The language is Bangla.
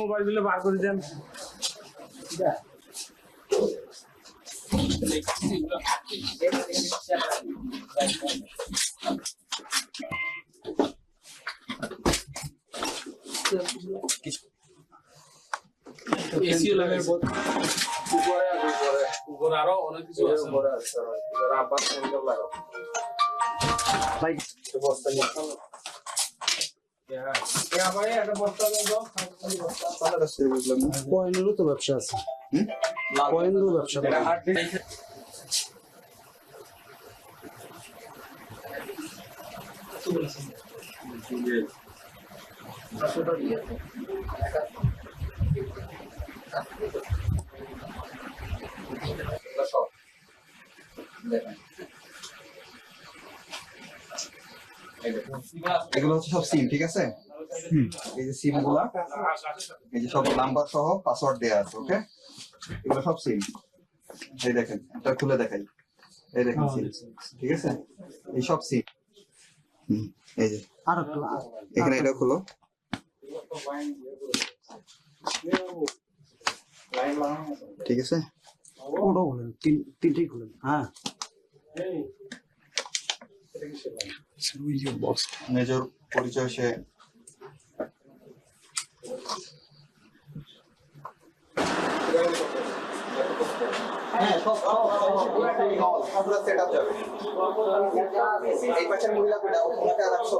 মোবাইল গুলো বার করে দেন। এসিও লাগে উপরে আরো অনেক কিছু আছে আবার সেন্টার লাগাও ভাই বস্তা নিয়ে কয়েনেরও তো ব্যবসা আছে, কয়েনেরও ব্যবসা এগুলো হচ্ছে সব সিম, ঠিক আছে? এই যে সিম গুলা, এই যে সব নাম্বার সহ পাসওয়ার্ড দেয়া আছে, ওকে? এগুলো সব সিম। এই দেখেন, এটা খুলে দেখাই। এই দেখেন সিম, ঠিক আছে? এই সব সিম। এই যে আর এখানে এটা খুলো। ঠিক আছে, ওটাও বলেন, তিনটেই খুলেন। হ্যাঁ, মেজর পরিচয় সে এই পাশের মহিলা ওনাকে রাখছো।